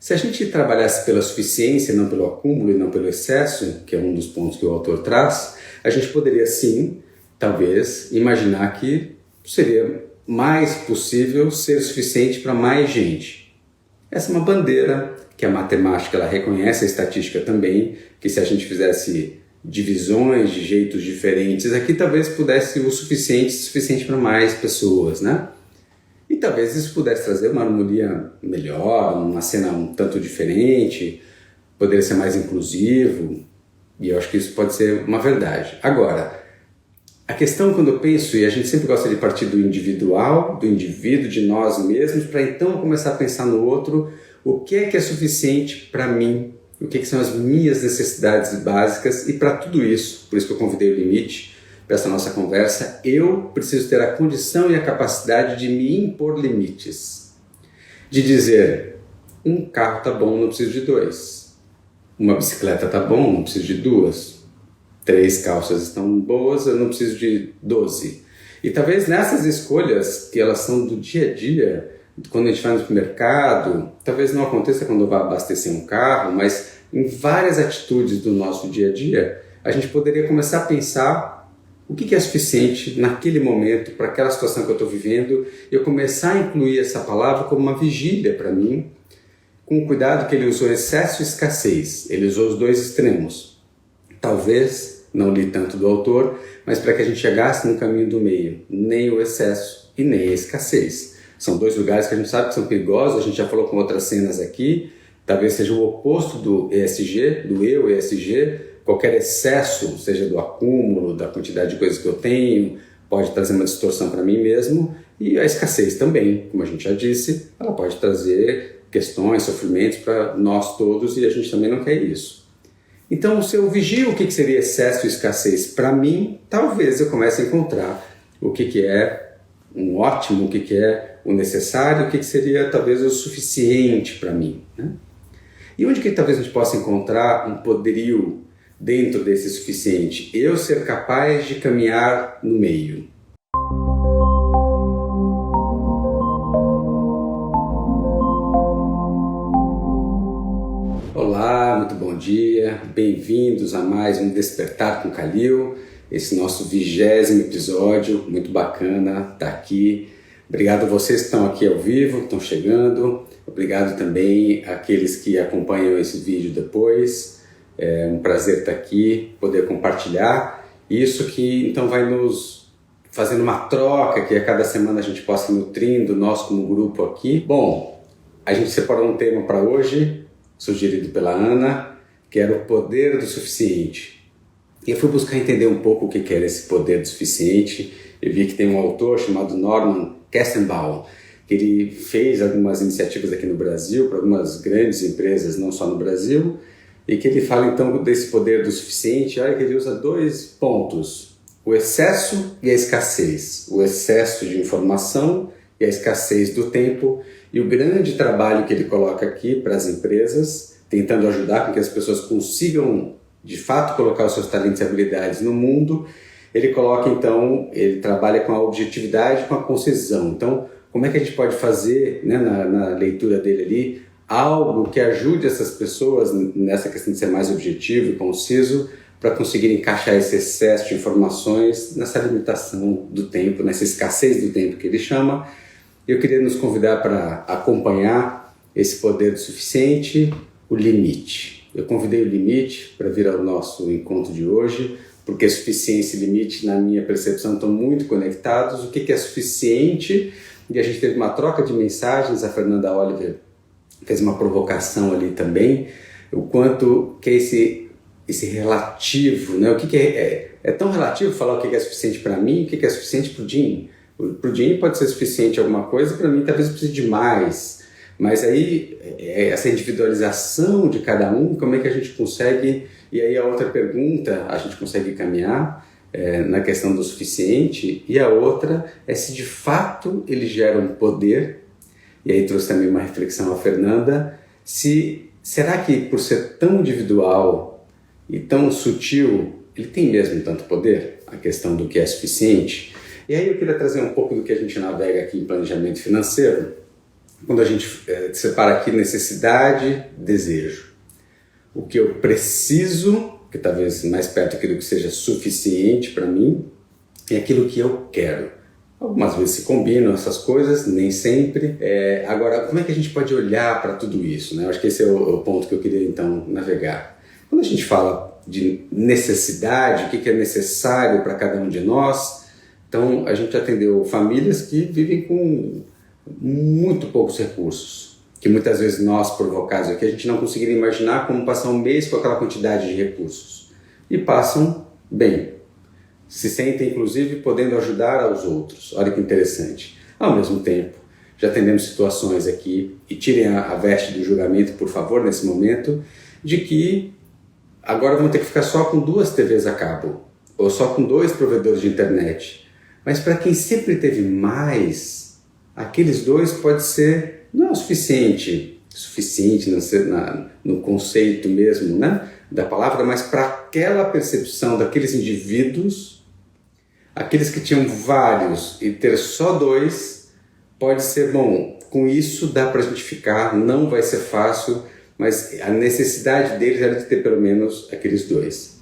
Se a gente trabalhasse pela suficiência, não pelo acúmulo e não pelo excesso, que é um dos pontos que o autor traz, a gente poderia sim, talvez, imaginar que seria mais possível ser suficiente para mais gente. Essa é uma bandeira que a matemática ela reconhece, a estatística também, que se a gente fizesse divisões de jeitos diferentes, aqui talvez pudesse o suficiente para mais pessoas, né? E talvez isso pudesse trazer uma harmonia melhor, uma cena um tanto diferente, poderia ser mais inclusivo, e eu acho que isso pode ser uma verdade. Agora, a questão quando eu penso, e a gente sempre gosta de partir do individual, do indivíduo, de nós mesmos, para então começar a pensar no outro, o que é suficiente para mim, o que são as minhas necessidades básicas, e para tudo isso, por isso que eu convidei o Limite, para essa nossa conversa, eu preciso ter a condição e a capacidade de me impor limites. De dizer, um carro tá bom, não preciso de 2. Uma bicicleta tá bom, não preciso de 2. 3 calças estão boas, eu não preciso de 12. E talvez nessas escolhas, que elas são do dia a dia, quando a gente vai no supermercado, talvez não aconteça quando eu vá abastecer um carro, mas em várias atitudes do nosso dia a dia, a gente poderia começar a pensar o que é suficiente naquele momento, para aquela situação que eu estou vivendo, e eu começar a incluir essa palavra como uma vigília para mim, com o cuidado que ele usou excesso e escassez. Ele usou os dois extremos. Talvez, não li tanto do autor, mas para que a gente chegasse no caminho do meio, nem o excesso e nem a escassez. São dois lugares que a gente sabe que são perigosos, a gente já falou com outras cenas aqui, talvez seja o oposto do ESG, do eu ESG. Qualquer excesso, seja do acúmulo, da quantidade de coisas que eu tenho, pode trazer uma distorção para mim mesmo, e a escassez também, como a gente já disse, ela pode trazer questões, sofrimentos para nós todos, e a gente também não quer isso. Então, se eu vigio o que seria excesso e escassez para mim, talvez eu comece a encontrar o que é um ótimo, o que é o necessário, o que seria talvez o suficiente para mim, né? E onde que talvez a gente possa encontrar um poderio dentro desse suficiente? Eu ser capaz de caminhar no meio. Olá, muito bom dia, bem-vindos a mais um Despertar com Khalil, esse nosso 20º episódio, muito bacana estar aqui. Obrigado a vocês que estão aqui ao vivo, que estão chegando, obrigado também àqueles que acompanham esse vídeo depois. É um prazer estar aqui, poder compartilhar isso que então vai nos fazendo uma troca, que a cada semana a gente possa ir nutrindo, nós como grupo aqui. Bom, a gente separou um tema para hoje, sugerido pela Ana, que era o poder do suficiente. E eu fui buscar entender um pouco o que era esse poder do suficiente. Eu vi que tem um autor chamado Norman Kestenbaum, que ele fez algumas iniciativas aqui no Brasil, para algumas grandes empresas, não só no Brasil, e que ele fala então desse poder do suficiente. Olha que ele usa 2 pontos, o excesso e a escassez, o excesso de informação e a escassez do tempo, e o grande trabalho que ele coloca aqui para as empresas, tentando ajudar com que as pessoas consigam de fato colocar os seus talentos e habilidades no mundo. Ele coloca então, ele trabalha com a objetividade, com a concisão. Então, como é que a gente pode fazer, né, na leitura dele ali, algo que ajude essas pessoas nessa questão de ser mais objetivo e conciso para conseguir encaixar esse excesso de informações nessa limitação do tempo, nessa escassez do tempo que ele chama. Eu queria nos convidar para acompanhar esse poder do suficiente, o limite. Eu convidei o Limite para vir ao nosso encontro de hoje, porque suficiência e limite, na minha percepção, estão muito conectados. O que é suficiente? E a gente teve uma troca de mensagens, a Fernanda Oliver fez uma provocação ali também, o quanto que é esse relativo, né? O que é tão relativo falar o que é suficiente para mim, o que é suficiente para o Jim. Para o Jim pode ser suficiente alguma coisa, para mim talvez eu precise de mais. Mas aí, essa individualização de cada um, como é que a gente consegue... E aí a outra pergunta, a gente consegue caminhar na questão do suficiente, e a outra é se de fato ele gera um poder. E aí trouxe também uma reflexão a Fernanda, será que por ser tão individual e tão sutil, ele tem mesmo tanto poder? A questão do que é suficiente. E aí eu queria trazer um pouco do que a gente navega aqui em planejamento financeiro, quando a gente separa aqui necessidade, desejo. O que eu preciso, que talvez mais perto aquilo que seja suficiente para mim, é aquilo que eu quero. Algumas vezes se combinam essas coisas, nem sempre. Agora, como é que a gente pode olhar para tudo isso, né? Eu acho que esse é o ponto que eu queria então navegar. Quando a gente fala de necessidade, o que é necessário para cada um de nós, então a gente atendeu famílias que vivem com muito poucos recursos, que muitas vezes nós, provocados aqui, a gente não conseguiria imaginar como passar um mês com aquela quantidade de recursos. E passam bem. Se sentem, inclusive, podendo ajudar aos outros. Olha que interessante. Ao mesmo tempo, já atendemos situações aqui, e tirem a veste do julgamento, por favor, nesse momento, de que agora vão ter que ficar só com 2 TVs a cabo, ou só com 2 provedores de internet. Mas para quem sempre teve mais, aqueles 2 pode ser, não é o suficiente no conceito mesmo, né, da palavra, mas para aquela percepção daqueles indivíduos, aqueles que tinham vários e ter só 2, pode ser bom. Com isso dá para a gente ficar, não vai ser fácil, mas a necessidade deles era de ter pelo menos aqueles 2.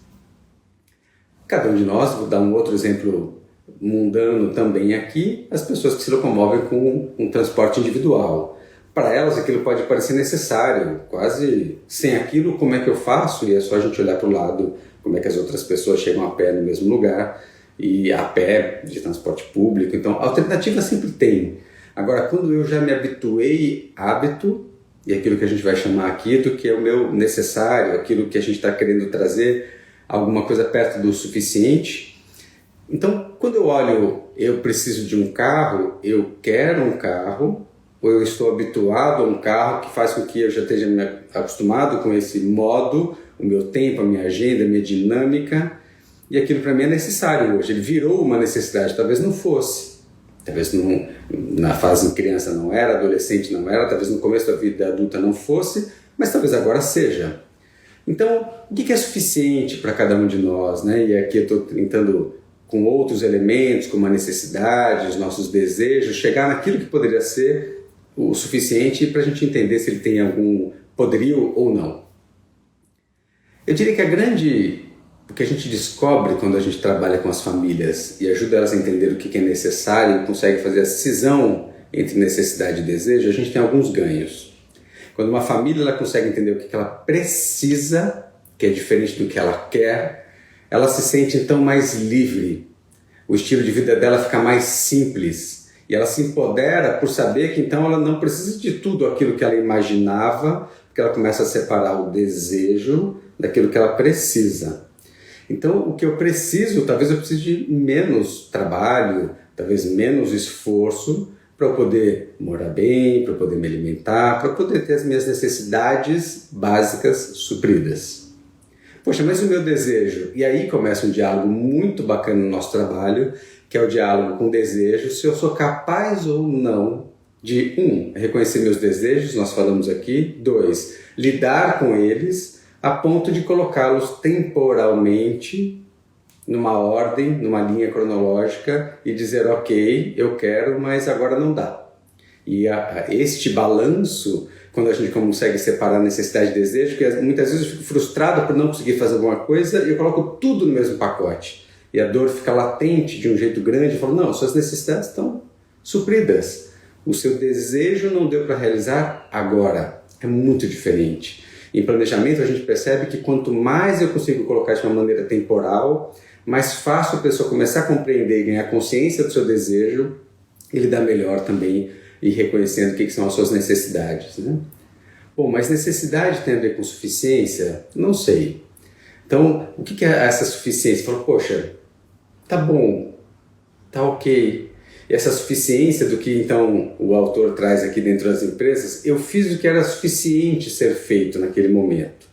Cada um de nós, vou dar um outro exemplo mundano também aqui, as pessoas que se locomovem com um transporte individual. Para elas aquilo pode parecer necessário, quase sem aquilo como é que eu faço? E é só a gente olhar para o lado, como é que as outras pessoas chegam a pé no mesmo lugar, e a pé de transporte público. Então, alternativa sempre tem. Agora, quando eu já me habituei hábito, e aquilo que a gente vai chamar aqui do que é o meu necessário, aquilo que a gente está querendo trazer, alguma coisa perto do suficiente. Então, quando eu olho, eu preciso de um carro, eu quero um carro, ou eu estou habituado a um carro que faz com que eu já esteja me acostumado com esse modo, o meu tempo, a minha agenda, a minha dinâmica, e aquilo para mim é necessário hoje. Ele virou uma necessidade, talvez não fosse. Talvez na fase de criança não era, adolescente não era, talvez no começo da vida adulta não fosse, mas talvez agora seja. Então, o que é suficiente para cada um de nós, né? E aqui eu estou tentando, com outros elementos, como a necessidade, os nossos desejos, chegar naquilo que poderia ser o suficiente para a gente entender se ele tem algum poderio ou não. Eu diria que o que a gente descobre quando a gente trabalha com as famílias e ajuda elas a entender o que é necessário e consegue fazer a cisão entre necessidade e desejo, a gente tem alguns ganhos. Quando uma família ela consegue entender o que ela precisa, que é diferente do que ela quer, ela se sente então mais livre. O estilo de vida dela fica mais simples e ela se empodera por saber que então ela não precisa de tudo aquilo que ela imaginava, porque ela começa a separar o desejo daquilo que ela precisa. Então, o que eu preciso, talvez eu precise de menos trabalho, talvez menos esforço para eu poder morar bem, para eu poder me alimentar, para eu poder ter as minhas necessidades básicas supridas. Poxa, mas o meu desejo? E aí começa um diálogo muito bacana no nosso trabalho, que é o diálogo com o desejo, se eu sou capaz ou não de, reconhecer meus desejos, nós falamos aqui, 2, lidar com eles, a ponto de colocá-los temporalmente numa ordem, numa linha cronológica e dizer, ok, eu quero, mas agora não dá. E este balanço, quando a gente consegue separar necessidade e desejo, que muitas vezes eu fico frustrado por não conseguir fazer alguma coisa e eu coloco tudo no mesmo pacote. E a dor fica latente de um jeito grande e falo, não, suas necessidades estão supridas. O seu desejo não deu para realizar agora. É muito diferente. Em planejamento, a gente percebe que quanto mais eu consigo colocar de uma maneira temporal, mais fácil a pessoa começar a compreender e ganhar consciência do seu desejo e lidar melhor também e reconhecendo o que são as suas necessidades, né? Bom, mas necessidade tem a ver com suficiência? Não sei. Então, o que é essa suficiência? Fala, poxa, tá bom, tá ok. E essa suficiência do que então o autor traz aqui dentro das empresas, eu fiz o que era suficiente ser feito naquele momento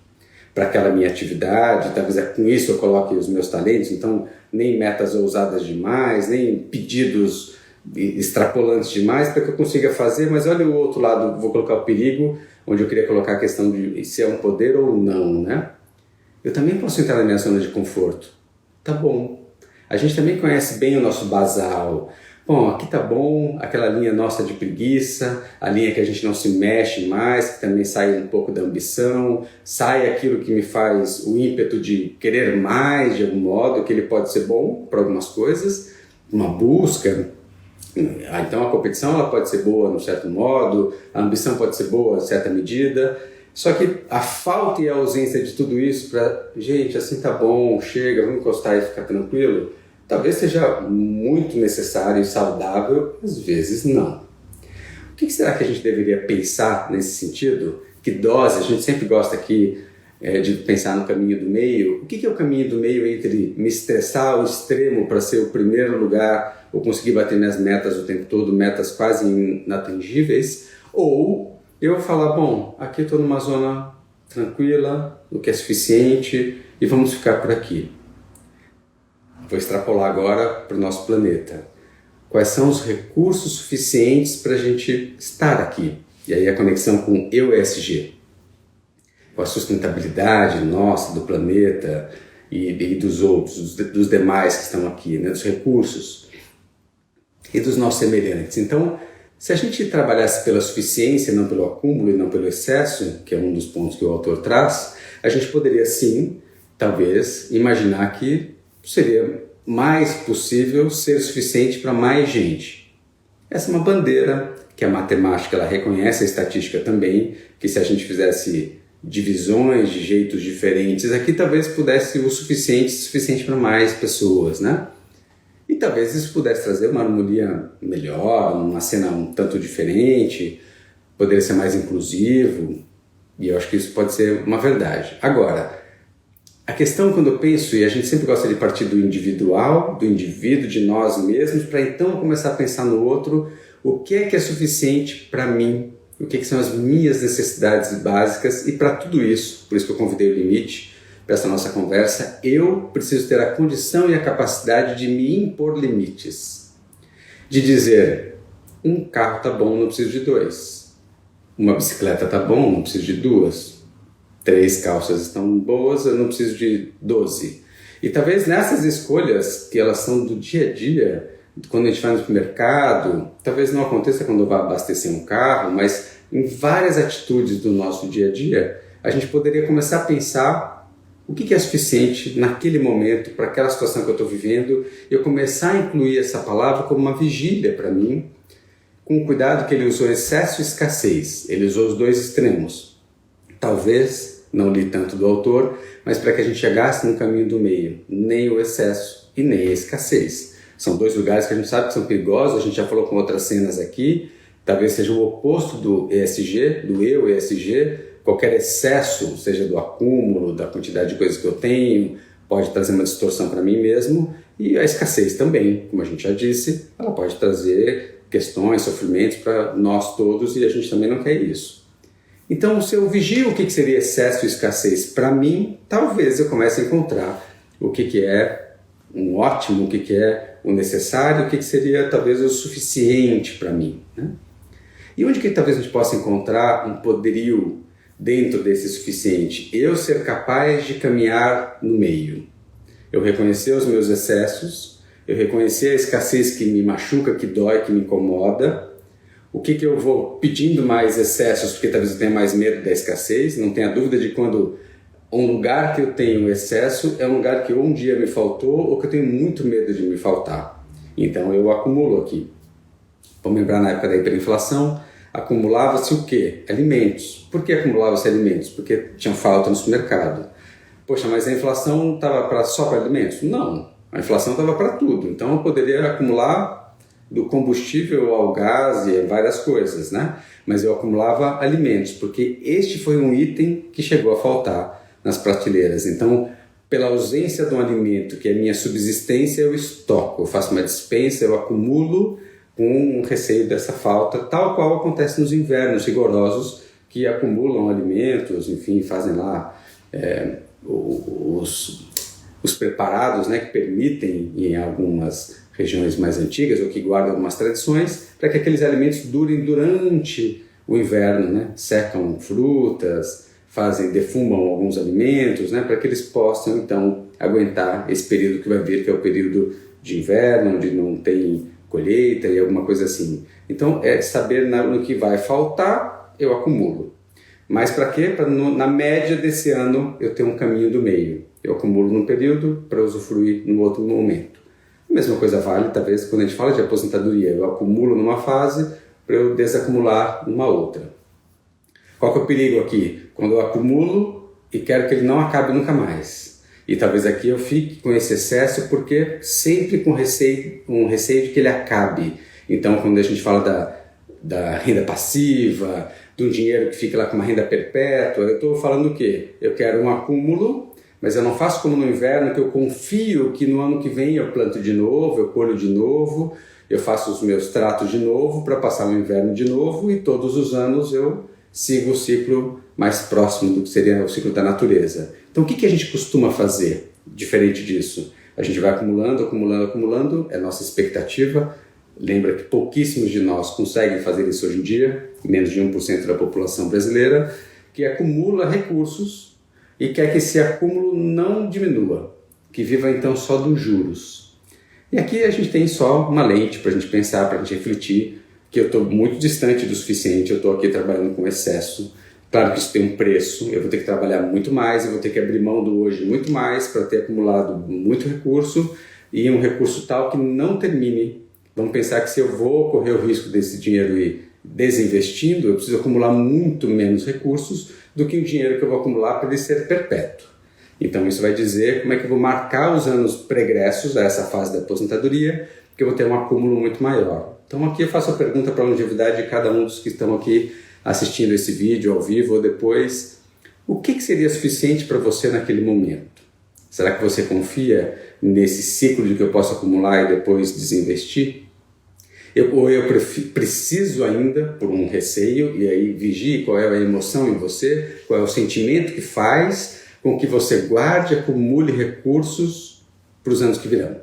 para aquela minha atividade, talvez com isso eu coloque os meus talentos, então nem metas ousadas demais, nem pedidos extrapolantes demais para que eu consiga fazer, mas olha o outro lado, vou colocar o perigo, onde eu queria colocar a questão de se é um poder ou não, né? Eu também posso entrar na minha zona de conforto. Tá bom. A gente também conhece bem o nosso basal, Bom, aqui tá bom, aquela linha nossa de preguiça, a linha que a gente não se mexe mais, que também sai um pouco da ambição, sai aquilo que me faz o ímpeto de querer mais de algum modo, que ele pode ser bom para algumas coisas, uma busca. Então a competição ela pode ser boa num certo modo, a ambição pode ser boa em certa medida, só que a falta e a ausência de tudo isso para, gente, assim tá bom, chega, vamos encostar e ficar tranquilo, talvez seja muito necessário e saudável, às vezes não. O que será que a gente deveria pensar nesse sentido? Que dose? A gente sempre gosta aqui de pensar no caminho do meio. O que é o caminho do meio entre me estressar ao extremo para ser o primeiro lugar ou conseguir bater minhas metas o tempo todo, metas quase inatingíveis, ou eu falar, bom, aqui estou numa zona tranquila, o que é suficiente e vamos ficar por aqui. Vou extrapolar agora para o nosso planeta. Quais são os recursos suficientes para a gente estar aqui? E aí a conexão com ESG. Com a sustentabilidade nossa, do planeta e dos outros, dos demais que estão aqui, né? Dos recursos e dos nossos semelhantes. Então, se a gente trabalhasse pela suficiência, não pelo acúmulo e não pelo excesso, que é um dos pontos que o autor traz, a gente poderia sim, talvez, imaginar que seria mais possível ser suficiente para mais gente. Essa é uma bandeira que a matemática ela reconhece, a estatística também, que se a gente fizesse divisões de jeitos diferentes, aqui talvez pudesse o suficiente para mais pessoas, né? E talvez isso pudesse trazer uma harmonia melhor, uma cena um tanto diferente, poderia ser mais inclusivo, e eu acho que isso pode ser uma verdade. Agora, a questão quando eu penso, e a gente sempre gosta de partir do individual, do indivíduo, de nós mesmos, para então começar a pensar no outro, o que é suficiente para mim, o que são as minhas necessidades básicas, e para tudo isso, por isso que eu convidei o Limite, para essa nossa conversa, eu preciso ter a condição e a capacidade de me impor limites. De dizer, um carro tá bom, não preciso de 2. Uma bicicleta tá bom, não preciso de 2. 3 calças estão boas, eu não preciso de 12. E talvez nessas escolhas, que elas são do dia a dia, quando a gente vai no supermercado, talvez não aconteça quando eu vá abastecer um carro, mas em várias atitudes do nosso dia a dia, a gente poderia começar a pensar o que é suficiente naquele momento, para aquela situação que eu estou vivendo, e eu começar a incluir essa palavra como uma vigília para mim, com o cuidado que ele usou excesso e escassez. Ele usou os dois extremos. Talvez, não li tanto do autor, mas para que a gente chegasse no caminho do meio, nem o excesso e nem a escassez. São dois lugares que a gente sabe que são perigosos, a gente já falou com outras cenas aqui, talvez seja o oposto do ESG, do eu ESG. Qualquer excesso, seja do acúmulo, da quantidade de coisas que eu tenho, pode trazer uma distorção para mim mesmo, e a escassez também, como a gente já disse, ela pode trazer questões, sofrimentos para nós todos, e a gente também não quer isso. Então, se eu vigio o que seria excesso e escassez para mim, talvez eu comece a encontrar o que é um ótimo, o que é o necessário, o que seria talvez o suficiente para mim, né? E onde que talvez a gente possa encontrar um poderio dentro desse suficiente? Eu ser capaz de caminhar no meio. Eu reconhecer os meus excessos, eu reconhecer a escassez que me machuca, que dói, que me incomoda. O que eu vou pedindo mais excessos, porque talvez eu tenha mais medo da escassez. Não tenha dúvida de quando um lugar que eu tenho excesso é um lugar que ou um dia me faltou ou que eu tenho muito medo de me faltar. Então eu acumulo aqui. Vamos lembrar na época da hiperinflação, acumulava-se o quê? Alimentos. Por que acumulava-se alimentos? Porque tinha falta no supermercado. Poxa, mas a inflação estava só para alimentos? Não, a inflação estava para tudo. Então eu poderia acumular do combustível ao gás e várias coisas, né? Mas eu acumulava alimentos, porque este foi um item que chegou a faltar nas prateleiras. Então, pela ausência de um alimento, que é minha subsistência, eu estoco, eu faço uma despensa, eu acumulo com um receio dessa falta, tal qual acontece nos invernos rigorosos, que acumulam alimentos, enfim, fazem lá os preparados, né, que permitem, em algumas regiões mais antigas, ou que guardam algumas tradições, para que aqueles alimentos durem durante o inverno, né? Secam frutas, defumam alguns alimentos, né, para que eles possam, então, aguentar esse período que vai vir, que é o período de inverno, onde não tem colheita e alguma coisa assim. Então, é saber no que vai faltar, eu acumulo. Mas para quê? Para na média desse ano eu ter um caminho do meio. Eu acumulo num período para usufruir no outro momento. A mesma coisa vale, talvez, quando a gente fala de aposentadoria. Eu acumulo numa fase para eu desacumular numa outra. Qual que é o perigo aqui? Quando eu acumulo e quero que ele não acabe nunca mais. E talvez aqui eu fique com esse excesso porque sempre com um receio de que ele acabe. Então, quando a gente fala da renda passiva, de um dinheiro que fica lá com uma renda perpétua, eu estou falando o quê? Eu quero um acúmulo, mas eu não faço como no inverno, que eu confio que no ano que vem eu planto de novo, eu colho de novo, eu faço os meus tratos de novo para passar o inverno de novo e todos os anos eu sigo o ciclo mais próximo do que seria o ciclo da natureza. Então o que a gente costuma fazer diferente disso? A gente vai acumulando, acumulando, acumulando, é a nossa expectativa. Lembra que pouquíssimos de nós conseguem fazer isso hoje em dia, menos de 1% da população brasileira, que acumula recursos e quer que esse acúmulo não diminua, que viva então só dos juros. E aqui a gente tem só uma lente para a gente pensar, para a gente refletir, que eu estou muito distante do suficiente, eu estou aqui trabalhando com excesso. Claro que isso tem um preço, eu vou ter que trabalhar muito mais, eu vou ter que abrir mão do hoje muito mais para ter acumulado muito recurso e um recurso tal que não termine. Vamos pensar que se eu vou correr o risco desse dinheiro ir desinvestindo, eu preciso acumular muito menos recursos do que o dinheiro que eu vou acumular para ele ser perpétuo. Então isso vai dizer como é que eu vou marcar os anos pregressos a essa fase da aposentadoria, porque eu vou ter um acúmulo muito maior. Então aqui eu faço a pergunta para a longevidade de cada um dos que estão aqui assistindo esse vídeo ao vivo ou depois. O que seria suficiente para você naquele momento? Será que você confia nesse ciclo de que eu posso acumular e depois desinvestir? Ou eu preciso ainda, por um receio, e aí vigie qual é a emoção em você, qual é o sentimento que faz com que você guarde, acumule recursos para os anos que virão.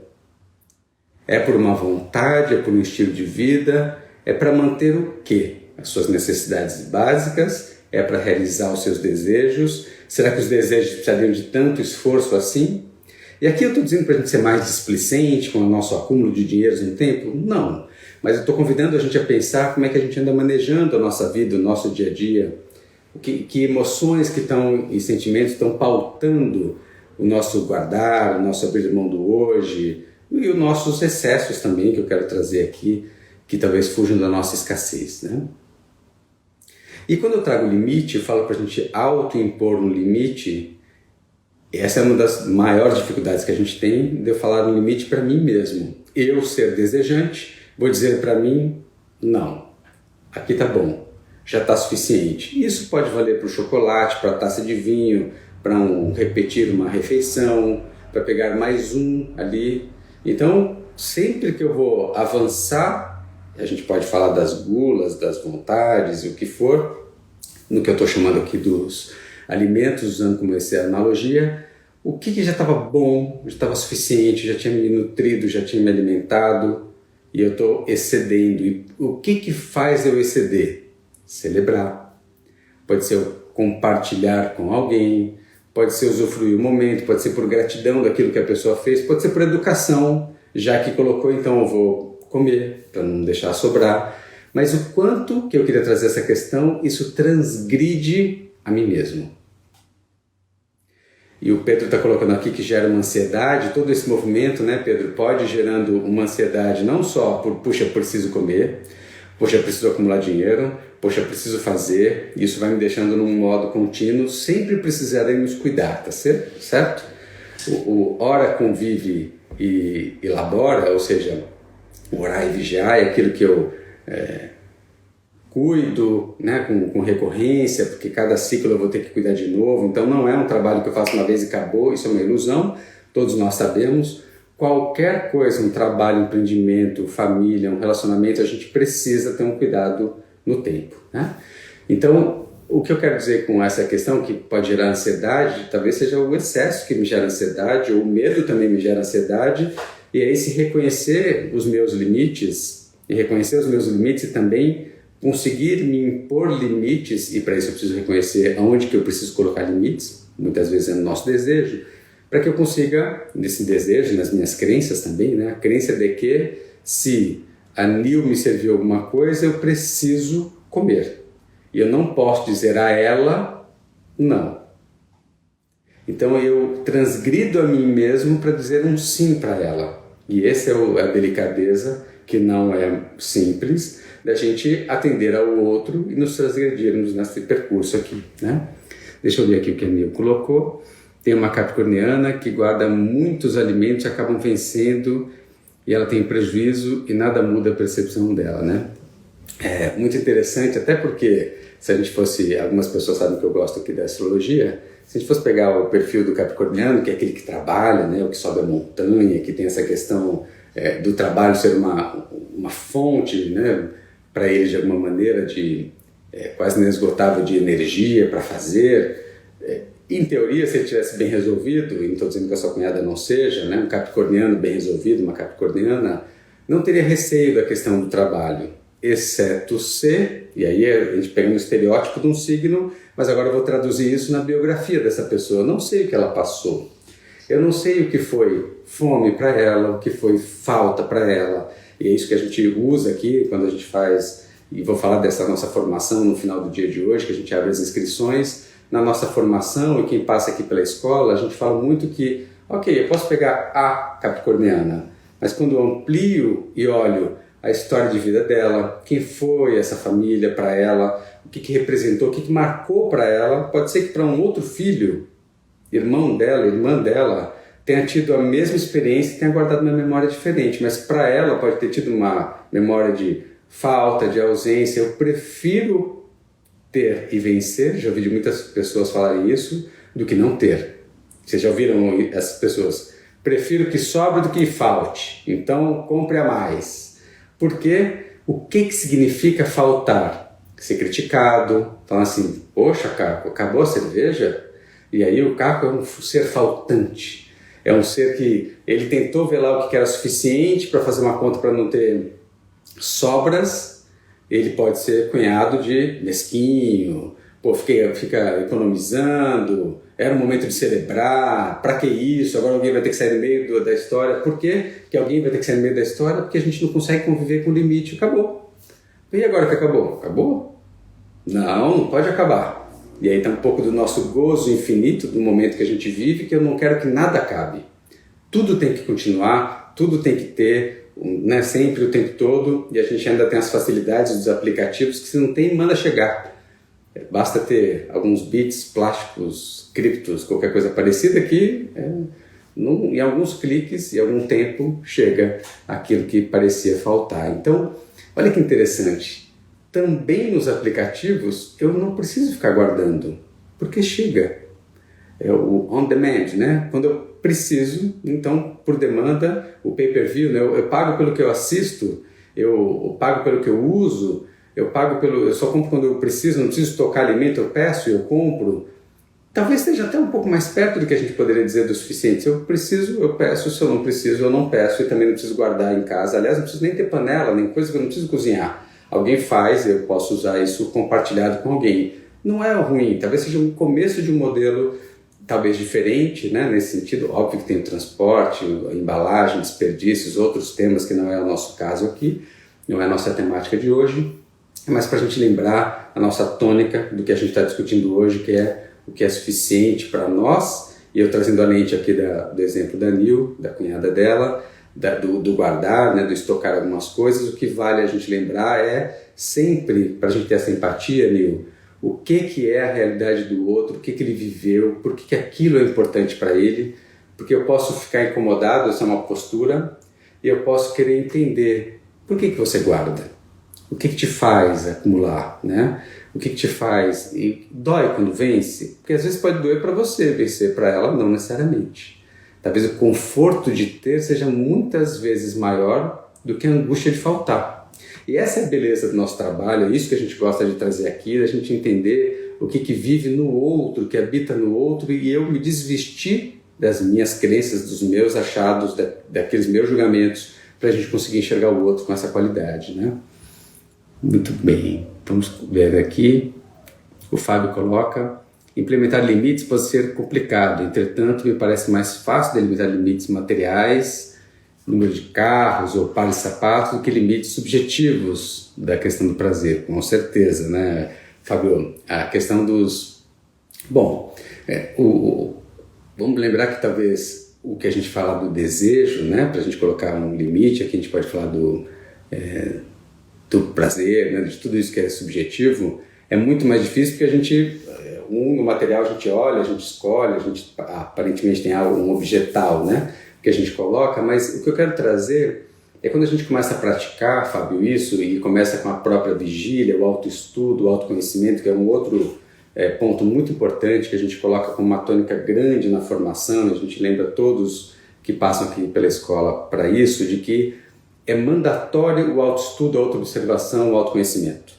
É por uma vontade, é por um estilo de vida, é para manter o quê? As suas necessidades básicas, é para realizar os seus desejos. Será que os desejos precisariam de tanto esforço assim? E aqui eu estou dizendo para a gente ser mais displicente com o nosso acúmulo de dinheiros no tempo? Não. Mas eu estou convidando a gente a pensar como é que a gente anda manejando a nossa vida, o nosso dia a dia. Que emoções e sentimentos estão pautando o nosso guardar, o nosso abrir mão do hoje e os nossos excessos também, que eu quero trazer aqui, que talvez fujam da nossa escassez, né? E quando eu trago limite, eu falo para a gente autoimpor um limite. Essa é uma das maiores dificuldades que a gente tem, de eu falar um limite para mim mesmo. Eu ser desejante, vou dizer para mim, não, aqui tá bom, já está suficiente. Isso pode valer para o chocolate, para a taça de vinho, para repetir uma refeição, para pegar mais um ali. Então, sempre que eu vou avançar, a gente pode falar das gulas, das vontades, o que for, no que eu estou chamando aqui dos alimentos, usando como essa analogia, o que já estava bom, já estava suficiente, já tinha me nutrido, já tinha me alimentado, e eu estou excedendo. E o que faz eu exceder? Celebrar. Pode ser eu compartilhar com alguém, pode ser usufruir o momento, pode ser por gratidão daquilo que a pessoa fez, pode ser por educação, já que colocou, então eu vou comer, para não deixar sobrar. Mas o quanto que eu queria trazer essa questão, isso transgride a mim mesmo. E o Pedro está colocando aqui que gera uma ansiedade, todo esse movimento, né, Pedro, pode gerando uma ansiedade não só por, puxa, preciso comer, puxa, preciso acumular dinheiro, puxa, preciso fazer, isso vai me deixando num modo contínuo, sempre precisaremos cuidar, tá certo? O ora, convive e elabora, ou seja, orar e vigiar é aquilo que eu cuido, né, com recorrência, porque cada ciclo eu vou ter que cuidar de novo, então não é um trabalho que eu faço uma vez e acabou, isso é uma ilusão, todos nós sabemos. Qualquer coisa, um trabalho, um empreendimento, família, um relacionamento, a gente precisa ter um cuidado no tempo, né? Então, o que eu quero dizer com essa questão, que pode gerar ansiedade, talvez seja o excesso que me gera ansiedade, ou o medo também me gera ansiedade, e aí se reconhecer os meus limites, e também conseguir me impor limites, e para isso eu preciso reconhecer aonde que eu preciso colocar limites, muitas vezes é no nosso desejo, para que eu consiga, nesse desejo, nas minhas crenças também, né, a crença de que se a Nil me serviu alguma coisa, eu preciso comer. E eu não posso dizer a ela não. Então eu transgrido a mim mesmo para dizer um sim para ela. E essa é a delicadeza, que não é simples, da gente atender ao outro e nos transgredirmos nesse percurso aqui, né? Deixa eu ler aqui o que a Nil colocou. Tem uma capricorniana que guarda muitos alimentos e acabam vencendo, e ela tem prejuízo e nada muda a percepção dela, né? É muito interessante, até porque se a gente fosse, algumas pessoas sabem que eu gosto aqui da astrologia, se a gente fosse pegar o perfil do capricorniano, que é aquele que trabalha, né, o que sobe a montanha, que tem essa questão do trabalho ser uma fonte, né, para ele de alguma maneira de quase inesgotável de energia para fazer. Em teoria, se ele tivesse bem resolvido, e não estou dizendo que a sua cunhada não seja, né, um capricorniano bem resolvido, uma capricorniana, não teria receio da questão do trabalho, exceto se, e aí a gente pega no estereótipo de um signo, mas agora eu vou traduzir isso na biografia dessa pessoa. Eu não sei o que ela passou, eu não sei o que foi fome para ela, o que foi falta para ela, e é isso que a gente usa aqui quando a gente faz, e vou falar dessa nossa formação no final do dia de hoje, que a gente abre as inscrições. Na nossa formação, e quem passa aqui pela escola, a gente fala muito que, ok, eu posso pegar a capricorniana, mas quando eu amplio e olho a história de vida dela, quem foi essa família para ela, o que representou, o que marcou para ela, pode ser que para um outro filho, irmão dela, irmã dela, tenha tido a mesma experiência e tenha guardado uma memória diferente, mas para ela pode ter tido uma memória de falta, de ausência. Eu prefiro ter e vencer, já ouvi de muitas pessoas falarem isso, do que não ter. Vocês já ouviram essas pessoas? Prefiro que sobre do que falte, então compre a mais. Porque o que significa faltar? Ser criticado, falar assim, poxa, Caco, acabou a cerveja? E aí o Caco é um ser faltante. É um ser que ele tentou ver lá o que era suficiente para fazer uma conta para não ter sobras. Ele pode ser cunhado de mesquinho, pô, fica economizando, era um momento de celebrar, pra que isso? Agora alguém vai ter que sair no meio da história. Por quê que alguém vai ter que sair no meio da história? Porque a gente não consegue conviver com o limite, acabou. E agora que acabou? Acabou? Não pode acabar. E aí está um pouco do nosso gozo infinito do momento que a gente vive, que eu não quero que nada acabe. Tudo tem que continuar, tudo tem que ter, né, sempre o tempo todo, e a gente ainda tem as facilidades dos aplicativos que se não tem, manda chegar. Basta ter alguns bits, plásticos, criptos, qualquer coisa parecida que em alguns cliques e algum tempo chega aquilo que parecia faltar. Então, olha que interessante, também nos aplicativos eu não preciso ficar guardando, porque chega. É o on demand, né? Quando eu preciso, então, por demanda, o pay-per-view, né? Eu pago pelo que eu assisto, eu pago pelo que eu uso, eu só compro quando eu preciso, não preciso tocar alimento, eu peço e eu compro. Talvez esteja até um pouco mais perto do que a gente poderia dizer do suficiente. Se eu preciso, eu peço, se eu não preciso, eu não peço, e também não preciso guardar em casa. Aliás, não preciso nem ter panela, nem coisa que eu não preciso cozinhar. Alguém faz, eu posso usar isso compartilhado com alguém. Não é ruim, talvez seja um começo de um modelo talvez diferente, né, nesse sentido. Óbvio que tem o transporte, a embalagem, desperdícios, outros temas que não é o nosso caso aqui, não é a nossa temática de hoje, mas para a gente lembrar a nossa tônica do que a gente está discutindo hoje, que é o que é suficiente para nós, e eu trazendo a lente aqui do exemplo da Nil, da cunhada dela, do guardar, né, do estocar algumas coisas. O que vale a gente lembrar é sempre, para a gente ter essa empatia, Nil, o que é a realidade do outro, o que ele viveu, por que aquilo é importante para ele, porque eu posso ficar incomodado, essa é uma postura, e eu posso querer entender por que você guarda, o que te faz acumular, né? O que te faz, e dói quando vence, porque às vezes pode doer para você, vencer para ela não necessariamente. Talvez o conforto de ter seja muitas vezes maior do que a angústia de faltar. E essa é a beleza do nosso trabalho, é isso que a gente gosta de trazer aqui, a gente entender o que vive no outro, que habita no outro, e eu me desvestir das minhas crenças, dos meus achados, daqueles meus julgamentos, para a gente conseguir enxergar o outro com essa qualidade, né? Muito bem, vamos ver aqui. O Fábio coloca: implementar limites pode ser complicado, entretanto me parece mais fácil delimitar limites materiais, número de carros ou pares de sapatos do que limites subjetivos da questão do prazer, com certeza, né, Fábio? A questão dos... Bom, vamos lembrar que talvez o que a gente fala do desejo, né, para a gente colocar um limite, aqui a gente pode falar do prazer, né, de tudo isso que é subjetivo, é muito mais difícil porque a gente, no material a gente olha, a gente escolhe, a gente aparentemente tem um objetal, né, que a gente coloca, mas o que eu quero trazer é quando a gente começa a praticar, Fábio, isso, e começa com a própria vigília, o autoestudo, o autoconhecimento, que é um outro ponto muito importante que a gente coloca como uma tônica grande na formação, a gente lembra todos que passam aqui pela escola para isso, de que é mandatório o autoestudo, a autoobservação, o autoconhecimento.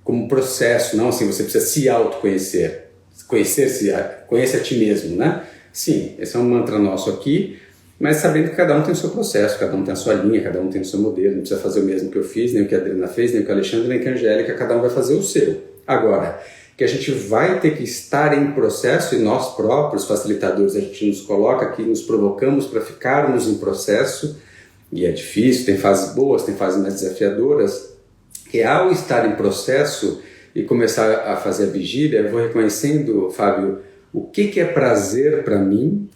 Como processo, não assim, você precisa se autoconhecer, conhece a ti mesmo, né? Sim, esse é um mantra nosso aqui, mas sabendo que cada um tem o seu processo, cada um tem a sua linha, cada um tem o seu modelo, não precisa fazer o mesmo que eu fiz, nem o que a Adriana fez, nem o que a Alexandre, nem o que a Angélica, cada um vai fazer o seu. Agora, que a gente vai ter que estar em processo, e nós próprios, facilitadores, a gente nos coloca aqui, nos provocamos para ficarmos em processo, e é difícil, tem fases boas, tem fases mais desafiadoras, que ao estar em processo e começar a fazer a vigília, eu vou reconhecendo, Fábio, o que é prazer para mim